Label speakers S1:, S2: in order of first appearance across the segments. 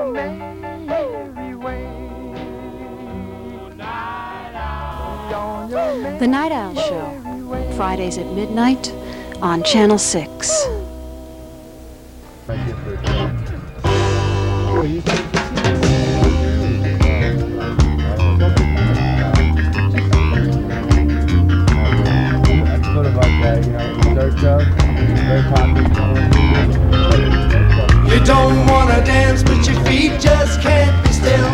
S1: your merry way.
S2: The Night Owl Show, Fridays at midnight on Channel 6.
S3: You don't wanna dance, but your feet just can't be still.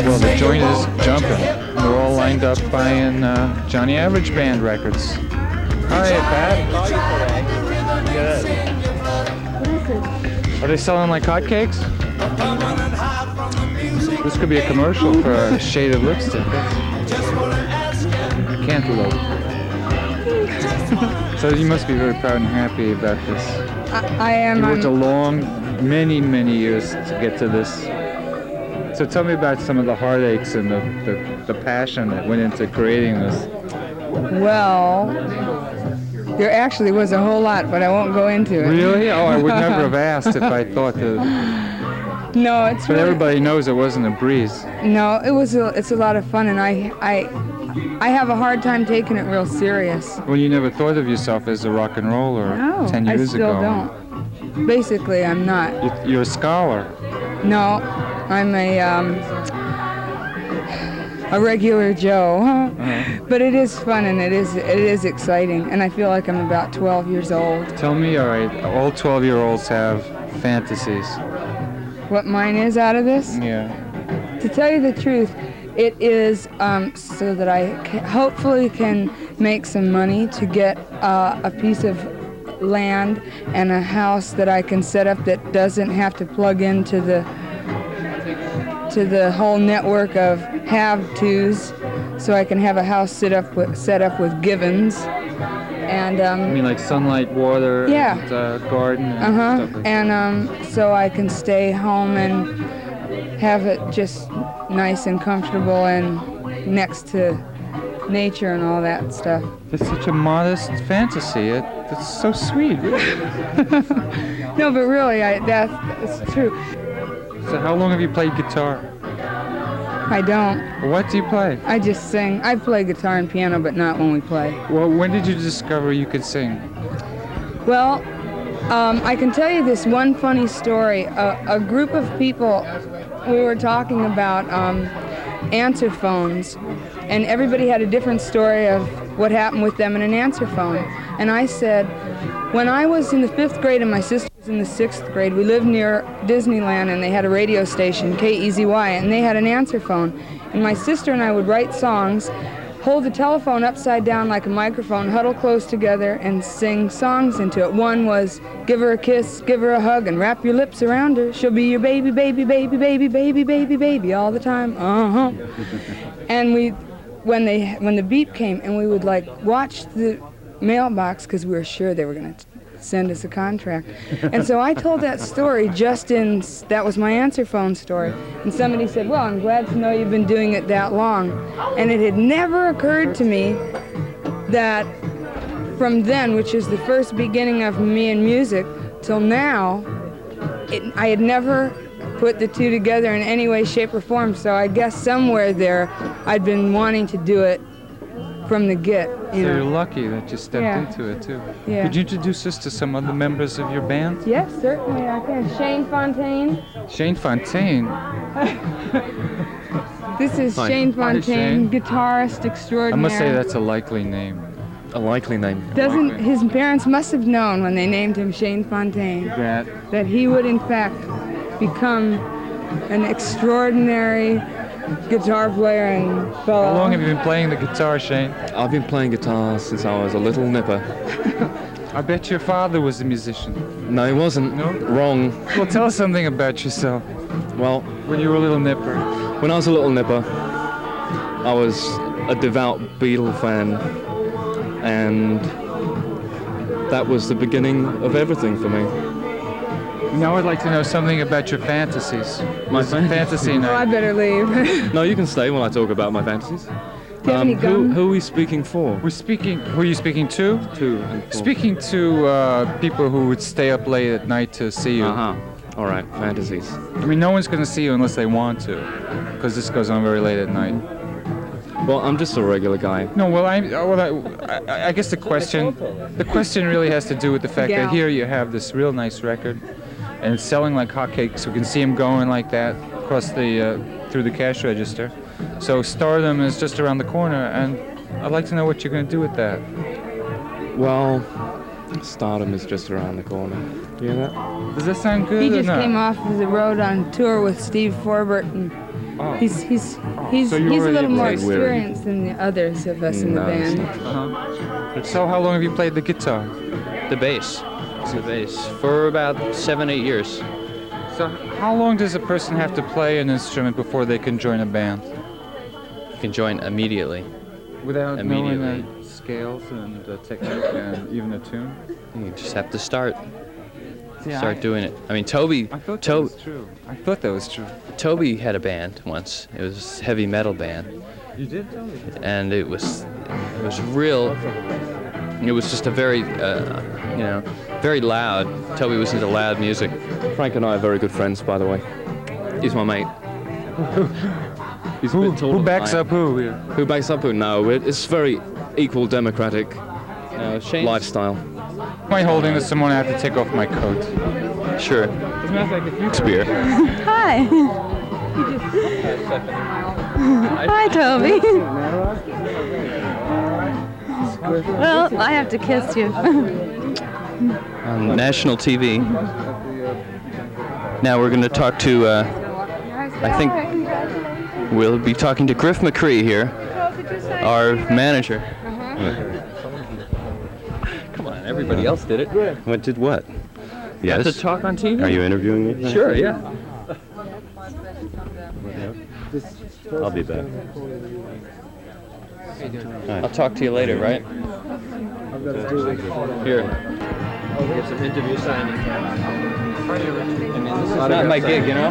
S4: Well, the joint is jumping. We're all lined up buying Johnny Average Band records. Hi, Pat. Are they selling like hotcakes? This could be a commercial for a shade of lipstick. Cantaloupe. So you must be very proud and happy about this.
S5: I am.
S4: You worked a long, many years to get to this. So tell me about some of the heartaches and the passion that went into creating this.
S5: Well, there actually was a whole lot, but I won't go into it.
S4: Really? Oh, I would never have asked if I thought that.
S5: No, it's.
S4: But
S5: really,
S4: everybody knows it wasn't a breeze.
S5: No, it's a lot of fun, and I have a hard time taking it real serious.
S4: Well, you never thought of yourself as a rock and roller
S5: No,
S4: 10 years
S5: I still
S4: ago.
S5: don't. Basically, I'm not.
S4: You're a scholar.
S5: No, I'm a regular Joe.
S4: Uh-huh.
S5: But it is fun and it is exciting, and I feel like I'm about 12 years old.
S4: Tell me, all right, all 12-year-olds have fantasies.
S5: What mine is out of this?
S4: Yeah.
S5: To tell you the truth, it is so that I hopefully can make some money to get a piece of land and a house that I can set up that doesn't have to plug into the whole network of have-tos, so I can have a house set up with givens. And
S4: I mean, like sunlight, water,
S5: yeah,
S4: and garden, and stuff like that.
S5: And so I can stay home and have it just nice and comfortable and next to nature and all that stuff.
S4: It's such a modest fantasy. It's so sweet.
S5: No, but really, that's true.
S4: So how long have you played guitar?
S5: I don't.
S4: What do you play?
S5: I just sing. I play guitar and piano, but not when we play.
S4: Well, when did you discover you could sing?
S5: Well, I can tell you this one funny story. A group of people, we were talking about answer phones, and everybody had a different story of what happened with them in an answer phone. And I said, when I was in the 5th grade and my sister was in the 6th grade, we lived near Disneyland, and they had a radio station, KEZY, and they had an answer phone. And my sister and I would write songs, hold the telephone upside down like a microphone, huddle close together, and sing songs into it. One was, give her a kiss, give her a hug, and wrap your lips around her. She'll be your baby, baby, baby, baby, baby, baby, baby, all the time. And when the beep came, and we would like watch the mailbox, because we were sure they were going to send us a contract. And so I told that story that was my answer phone story. And somebody said, well, I'm glad to know you've been doing it that long. And it had never occurred to me that from then, which is the first beginning of me in music, till now, I had never put the two together in any way, shape, or form. So I guess somewhere there, I'd been wanting to do it from the get.
S4: So you're lucky that you stepped into it, too.
S5: Yeah.
S4: Could you introduce us to some other members of your band?
S5: Yes, certainly I can. Shane Fontaine.
S4: Shane Fontaine?
S5: This is Shane Fontaine,
S4: Shane.
S5: guitarist extraordinaire.
S4: I must say that's a likely name.
S6: A likely name.
S5: His parents must have known when they named him Shane Fontaine that he would in fact become an extraordinary guitar player and fellow.
S4: How long have you been playing the guitar, Shane?
S6: I've been playing guitar since I was a little nipper.
S4: I bet your father was a musician.
S6: No, he wasn't.
S4: No?
S6: Wrong.
S4: Well, tell us something about yourself.
S6: Well,
S4: When you were a little nipper.
S6: when I was a little nipper, I was a devout Beatle fan, and that was the beginning of everything for me.
S4: Now I'd like to know something about your fantasies. My fantasy
S5: Oh, I
S4: night.
S5: better leave.
S6: No, you can stay while I talk about my fantasies.
S5: Do you have any gum?
S6: Who are we speaking for?
S4: We're speaking. Who are you speaking to?
S6: Two and four.
S4: Speaking to people who would stay up late at night to see you.
S6: All right, fantasies.
S4: I mean, no one's going to see you unless they want to, because this goes on very late at night.
S6: Well, I'm just a regular guy.
S4: No, well, I guess the question really has to do with the fact that here you have this real nice record, and it's selling like hotcakes. We can see him going like that across the through the cash register. So stardom is just around the corner, and I'd like to know what you're going to do with that.
S6: Well, stardom is just around the corner. Do you hear that?
S4: Does that sound good?
S5: He
S4: or
S5: just
S4: not?
S5: came off of the road on tour with Steve Forbert, and he's
S4: So you
S5: a
S4: already
S5: little more
S4: played weird.
S5: experienced than the others of us in the band.
S4: So how long have you played the guitar?
S7: The bass. The bass. For about 7-8 years.
S4: So how long does a person have to play an instrument before they can join a band?
S7: You can join immediately.
S4: Without
S7: Immediately.
S4: knowing the scales and the technique and even a tune?
S7: You just have to start
S4: Yeah,
S7: doing it. I mean, Tobe.
S4: I thought that was true. I thought that was true.
S7: Tobe had a band once. It was a heavy metal band,
S4: You did tell me.
S7: and it was real. It was just a very, very loud. Tobe was into loud music.
S6: Frank and I are very good friends, by the way.
S7: He's my mate.
S6: He's a bit taller
S4: Who
S6: than
S4: backs
S6: I am.
S4: up who here?
S6: Who backs up who? No, it's very equal democratic lifestyle.
S4: Am I holding this? Someone I have to take off my coat.
S7: Sure.
S4: It's beer.
S8: Hi. Hi, Toby. Well, I have to kiss you.
S7: On national TV. Now we're going to talk to, I think we'll be talking to Griff McCree here, our manager. Come on, everybody else did it.
S9: What did what? Yes.
S7: To talk on TV?
S9: Are you interviewing me?
S7: Sure, yeah.
S9: I'll be back.
S7: I'll talk to you later, right? Here.
S10: Get some interview signing.
S7: I mean, this is not my gig, you know?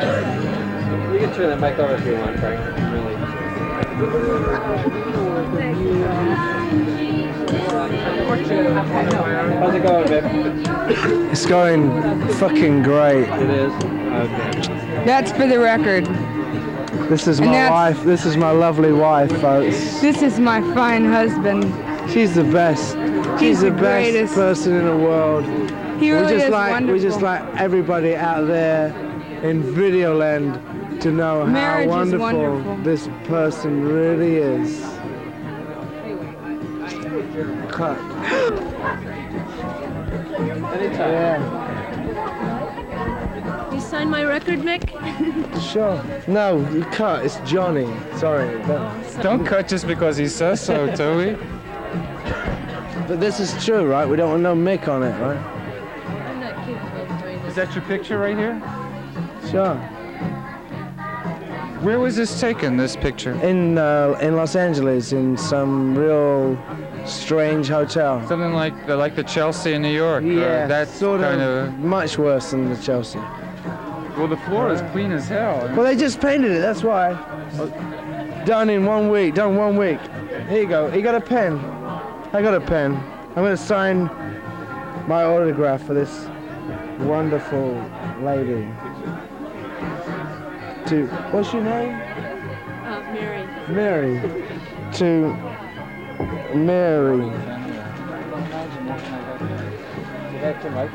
S10: You can turn that mic over if you want, Frank. How's it going, babe?
S11: It's going fucking great.
S10: It is? Okay.
S5: That's for the record.
S11: This is
S5: And
S11: my
S5: that's-
S11: wife. This is my lovely wife, folks.
S5: This is my fine husband.
S11: She's the best. She's the best
S5: greatest.
S11: person in the world.
S5: He really is
S11: We just
S5: wonderful.
S11: like everybody out there in Videoland to know
S5: Marriage
S11: how
S5: is
S11: wonderful,
S5: wonderful.
S11: this person really is. Cut. Yeah,
S8: You signed my record, Mick?
S11: sure. No, you cut. It's Johnny. Sorry.
S4: Don't cut just because he says so, Toby.
S11: But this is true, right? We don't want no Mick on it, right?
S8: I'm not capable of doing
S4: Is that your picture right here?
S11: Sure.
S4: Where was this taken, this picture?
S11: In Los Angeles, in some real strange hotel.
S4: Something like the Chelsea in New York.
S11: Yeah,
S4: that's
S11: sort
S4: kind
S11: of much worse than the Chelsea.
S4: Well, the floor is clean as hell.
S11: Well, they just painted it, that's why. Done in 1 week, done 1 week. Here you go, you got a pen? I got a pen. I'm gonna sign my autograph for this wonderful lady. To, what's your name?
S8: Mary.
S11: Mary. To Mary.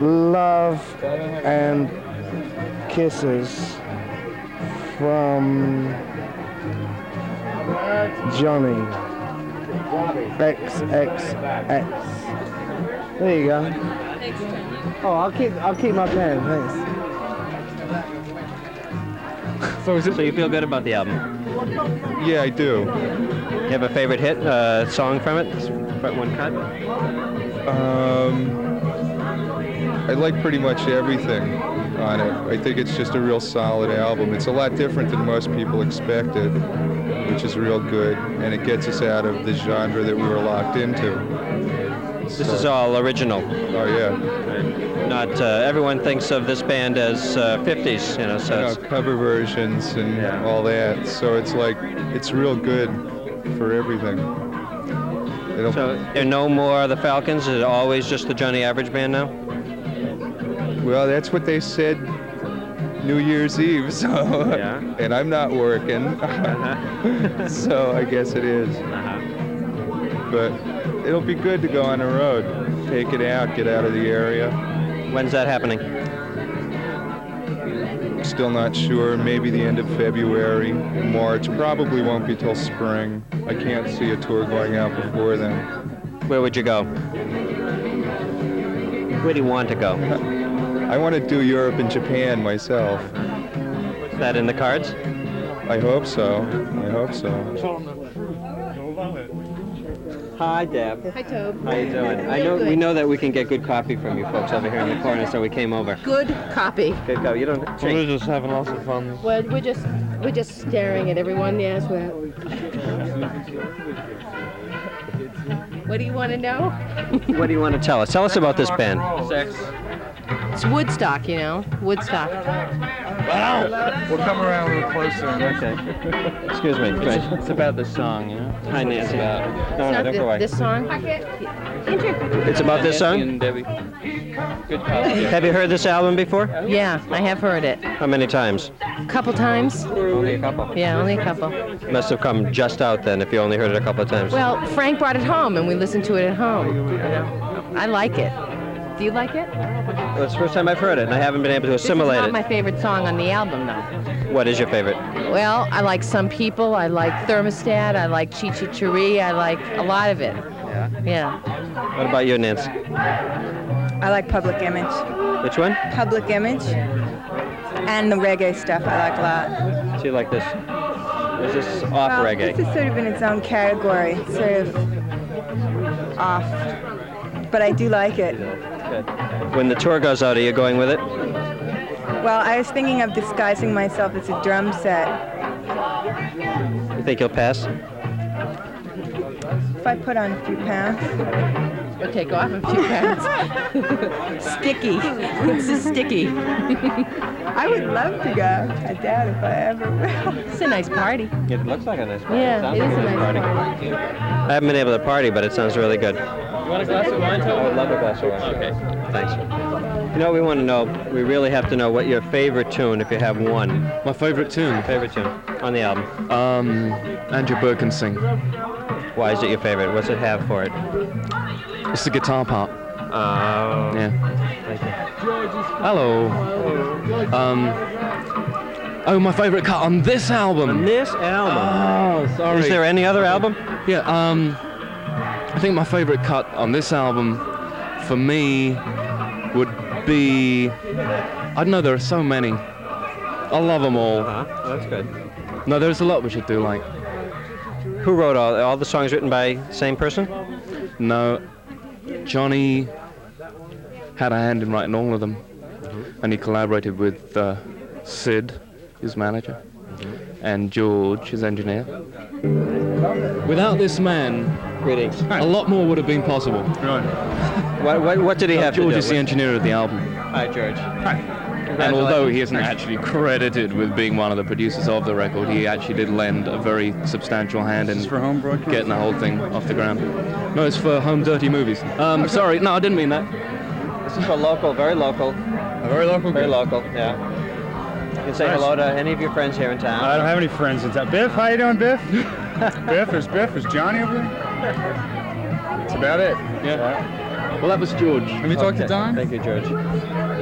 S11: Love and kisses from Johnny. XXX. There you go.
S8: Thanks, Johnny.
S11: Oh, I'll keep my pen. Thanks.
S10: So you feel good about the album?
S9: Yeah, I do.
S10: You have a favorite hit song from it? One cut?
S9: I like pretty much everything on it. I think it's just a real solid album. It's a lot different than most people expected, which is real good, and it gets us out of the genre that we were locked into.
S10: This is all original.
S9: Oh yeah.
S10: Not everyone thinks of this band as 50s, you know. So it's,
S9: Cover versions and all that. So it's like, it's real good. for everything.
S10: So there are no more of the Falcons? Is it always just the Johnny Average Band now?
S9: Well, that's what they said New Year's Eve, so
S10: Yeah.
S9: and I'm not working, so I guess it is. But it'll be good to go on the road, take it out, get out of the area.
S10: When's that happening?
S9: Still not sure, maybe the end of February, March, probably won't be till spring. I can't see a tour going out before then.
S10: Where would you go? Where do you want to go?
S9: I want to do Europe and Japan myself.
S10: Is that in the cards?
S9: I hope so. I hope so.
S10: Hi, Deb.
S8: Hi, Tobe.
S10: How you doing? We know that we can get good copy from you folks over here in the corner, so we came over.
S8: Good copy.
S10: Good go. You don't.
S11: We're just having lots of fun.
S8: Well, we're just staring at everyone. Yes, well. What do you want to know?
S10: What do you want to tell us? Tell us about this band.
S7: Sex.
S8: It's Woodstock, you know. Woodstock.
S4: Wow! We'll come around a little closer.
S10: Okay. Excuse me. Great.
S7: It's about the song, you know?
S10: Hi, Nancy. No,
S8: It's
S10: no,
S8: not
S10: don't go away.
S8: this song.
S10: It's about this
S7: Nancy
S10: song?
S7: and Debbie. Good copy.
S10: Have you heard this album before?
S8: Yeah, I have heard it.
S10: How many times?
S8: A couple times.
S10: Only a couple.
S8: Yeah, only a couple.
S10: Must have come just out then if you only heard it a couple of times.
S8: Well, Frank brought it home, and we listened to it at home. You know, I like it. Do you like it?
S10: Well, it's the first time I've heard it, and I haven't been able to assimilate
S8: This is not
S10: it.
S8: my favorite song on the album, though.
S10: What is your favorite?
S8: Well, I like Some People. I like Thermostat. I like Chi Chi Chiri. I like a lot of it.
S10: Yeah.
S8: Yeah.
S10: What about you, Nancy?
S12: I like Public Image.
S10: Which one?
S12: Public Image. And the reggae stuff I like a lot.
S10: So you like this? Is this off reggae?
S12: This is sort of in its own category. It's sort of off. But I do like it.
S10: Good. When the tour goes out, are you going with it?
S12: Well, I was thinking of disguising myself as a drum set.
S10: You think you'll pass?
S12: If I put on a few pounds.
S8: Or take off a few pounds. Sticky. It's so sticky.
S12: I would love to go. I doubt if I ever will.
S8: It's a nice party.
S10: It looks like a nice party.
S8: Yeah,
S10: Sounds
S8: it
S10: like
S8: is a nice
S10: party.
S8: party.
S10: I haven't been able to party, but it sounds really good.
S7: You want a glass of wine, Tobe?
S10: I would love a glass of wine.
S7: Okay.
S10: Thanks. You know, we want to know, we really have to know what your favorite tune, if you have one.
S6: My favorite tune?
S10: Favorite tune on the album.
S6: Andrew Birkin sing.
S10: Why is it your favorite? What's it have for it?
S6: It's the guitar part.
S10: Oh.
S6: Yeah.
S10: Thank you.
S6: Hello. Oh, my favorite cut on this album.
S10: On this album?
S6: Oh, sorry.
S10: Is there any other album?
S6: Yeah, I think my favorite cut on this album, for me, would be, I don't know, there are so many. I love them all.
S10: Uh-huh. Oh, that's good.
S6: No, there's a lot which I do like.
S10: Who wrote all the songs written by the same person?
S6: No, Johnny had a hand in writing all of them, and he collaborated with Sid, his manager, and George, his engineer. Without this man,
S10: Greetings.
S6: a lot more would have been possible.
S10: What did he have
S6: George
S10: to do?
S6: is the engineer of the album.
S10: Hi, George.
S6: And although he isn't actually credited with being one of the producers of the record, he actually did lend a very substantial hand in getting the whole thing off the ground. No, it's for Home Dirty Movies. Sorry, no, I didn't mean that.
S10: This is for local, very local.
S4: Very local?
S10: Very local, yeah. You can say hello to any of your friends here in town.
S13: I don't have any friends in town. Biff, how you doing, Biff? Biff, there's Johnny over there. That's about it.
S6: Yeah. Well, that was George.
S4: Have you talked to Don?
S10: Thank you, George.
S4: You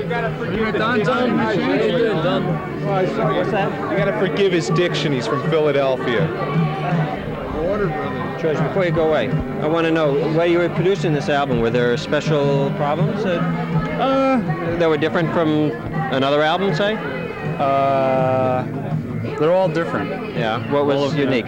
S4: met Don?
S10: Don. What's that?
S9: You gotta forgive his diction, he's from Philadelphia.
S10: George, before you go away, I want to know, while you were producing this album, were there special problems that were different from another album, say?
S13: They're all different.
S10: Yeah. What was unique?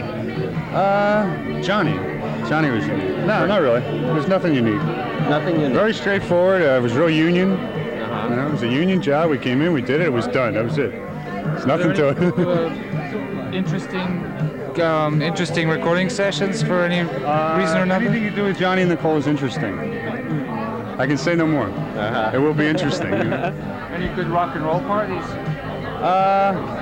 S13: Johnny was unique. No, not really. There's nothing unique.
S10: Nothing unique.
S13: Very straightforward. It was real union. You know, it was a union job. We came in, we did it, it was done. That was it. There's nothing to it.
S4: Interesting recording sessions for any reason or another?
S13: Anything you do with Johnny and Nicole is interesting. I can say no more. It will be interesting. You know?
S4: Any good rock and roll parties?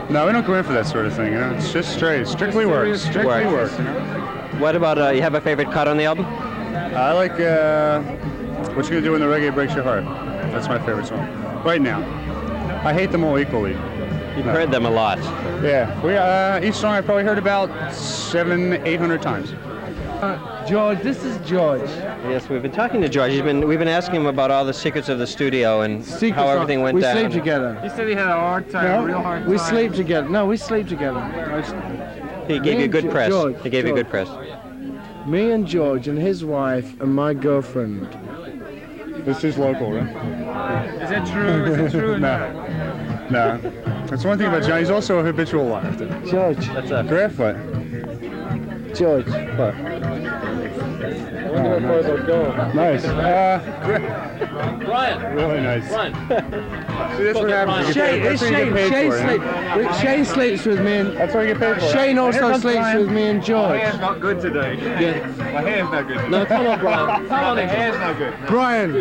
S13: No, we don't go in for that sort of thing. You know, it's just strictly work. Strictly work. You know?
S10: What about, you have a favorite cut on the album?
S13: I like What You Gonna Do When the Reggae Breaks Your Heart. That's my favorite song. Right now. I hate them all equally.
S10: You've heard them a lot.
S13: Yeah. Each song I probably heard about 700-800 times.
S11: George, this is George.
S10: Yes, we've been talking to George. We've been asking him about all the secrets of the studio and how everything went down.
S11: We sleep together.
S4: He said he had a hard time, a real hard time.
S11: We sleep together. No, we sleep together.
S10: He gave you a good press.
S11: George,
S10: He gave you a good press.
S11: Me and George and his wife and my girlfriend.
S13: This is local, right?
S4: Is that true? Is it true?
S13: No. That's one thing about John. He's also a habitual liar.
S11: George.
S10: That's a
S13: Graphite.
S11: George.
S13: What? Nice.
S7: Brian.
S13: Really nice.
S7: Brian.
S13: See, that's what happens.
S11: Shane sleeps with me and...
S13: That's what I get paid for.
S11: Shane also sleeps with me and George.
S9: My hair's not good today. My hair's not good today.
S7: No, come on, Brian. Come on,
S9: My hair's not good.
S11: Brian.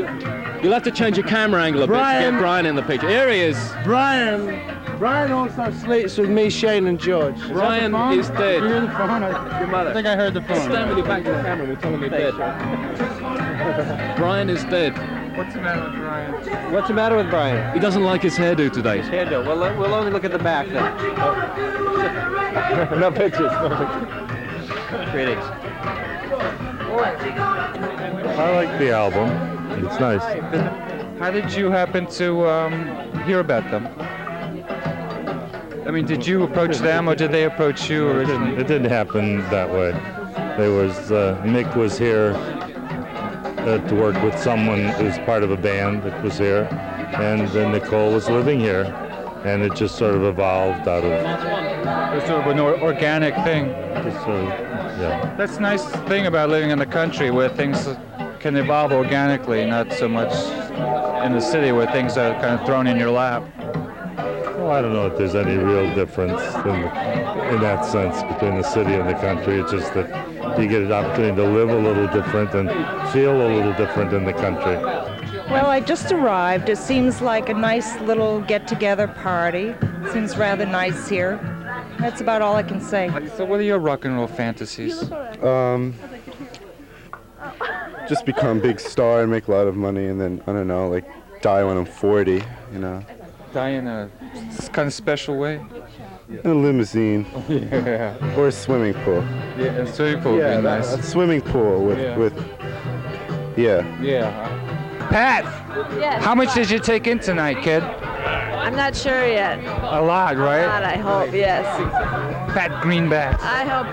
S7: You'll have to change your camera angle a bit to get Brian in the picture. Here he is.
S11: Brian also sleeps with me, Shane and George.
S7: Brian is dead.
S4: Your mother. I think I heard the phone.
S7: Stand with your back to the camera and we'll tell him you're dead. Brian is dead.
S4: What's the matter with Brian?
S10: What's the matter with Brian?
S7: He doesn't like his hairdo today.
S10: His hairdo. We'll only look at the back then. No pictures. Greetings.
S14: I like the album. It's nice.
S4: How did you happen to hear about them? I mean, did you approach them or did they approach you originally?
S14: It didn't happen that way. Mick was here to work with someone who's part of a band that was here, and then Nicole was living here, and it just sort of evolved out of...
S4: It was sort of an organic thing.
S14: Yeah.
S4: That's the nice thing about living in the country, where things can evolve organically, not so much in the city where things are kind of thrown in your lap.
S14: Well, I don't know if there's any real difference in that sense between the city and the country. It's just that you get an opportunity to live a little different and feel a little different in the country.
S15: Well, I just arrived. It seems like a nice little get-together party. Seems rather nice here. That's about all I can say.
S4: So what are your rock and roll fantasies?
S16: Just become a big star and make a lot of money, and then, I don't know, like die when I'm 40, you know.
S4: Die in a kind of special way?
S16: In a limousine.
S4: Yeah.
S16: Or a swimming pool.
S4: Yeah, a swimming pool would be nice.
S16: A swimming pool with
S4: Yeah. Pat!
S17: Yes.
S4: How much did you take in tonight, kid?
S17: I'm not sure yet.
S4: A lot, right?
S17: A lot, I hope, yes.
S4: Fat greenbacks.
S17: I hope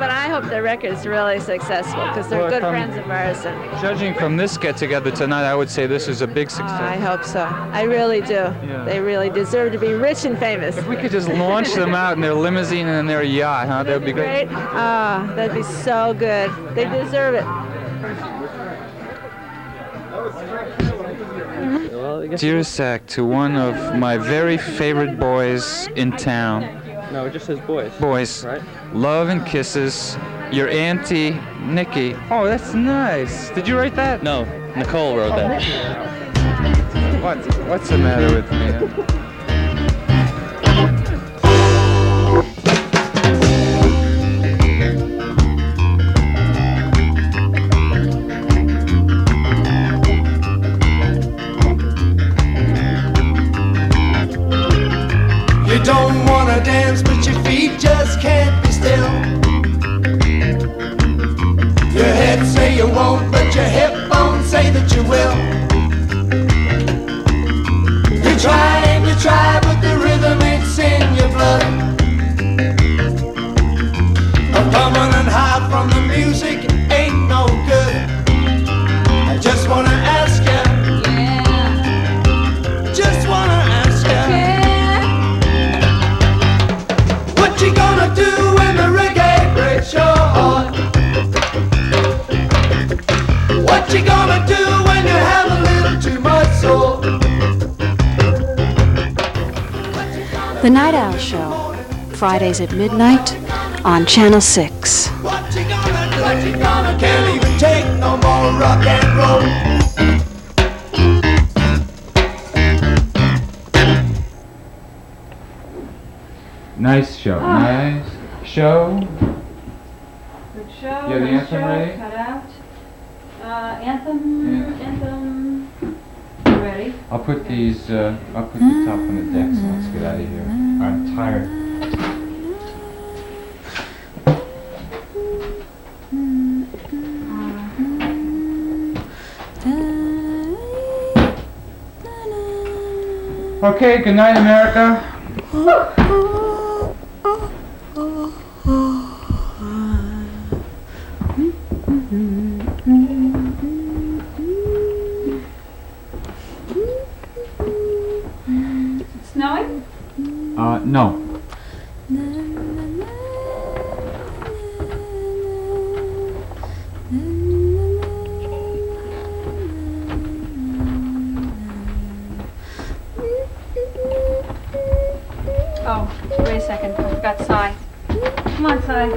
S17: the record's really successful because they're good friends of ours. And
S4: judging from this get-together tonight, I would say this is a big success.
S17: I hope so. I really do.
S4: Yeah.
S17: They really deserve to be rich and famous.
S4: If we could just launch them out in their limousine and in their yacht, huh? That would be great.
S17: That'd be so good. They deserve it.
S4: Dear Zach, to one of my very favorite boys in town.
S10: No, it just says boys.
S4: Boys.
S10: Right.
S4: Love and kisses, your auntie, Nikki. Oh, that's nice. Did you write that?
S7: No, Nicole wrote that.
S4: What's the matter with me?
S3: You don't wanna dance, but your feet just can't be still. Your head say you won't, but your hip bones say that you will. You try, but the rhythm ain't in your blood. A permanent high from the music ain't no good. I just wanna ask you. Just wanna ask you. What you gonna do when the reggae breaks your heart? What you gonna do when you have a little too much soul?
S2: The Night Owl Show, Fridays at midnight on Channel 6.
S3: What you gonna do? What you gonna do? Can't even take no more rock and roll.
S4: Nice show. Nice show.
S17: Good show.
S4: You have the
S17: nice
S4: anthem
S17: show,
S4: ready?
S17: Cut out. Anthem. Ready.
S4: I'll put these. I'll put the top on the deck. So let's get out of here. I'm tired. Okay. Good night, America.
S17: Snowing?
S4: No.
S17: Oh, wait a second. I forgot Cy. Come on, Cy.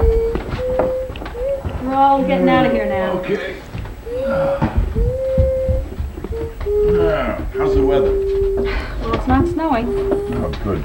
S17: We're all getting out of here now.
S18: Okay. How's the weather?
S17: Well, it's not snowing.
S18: Oh, good.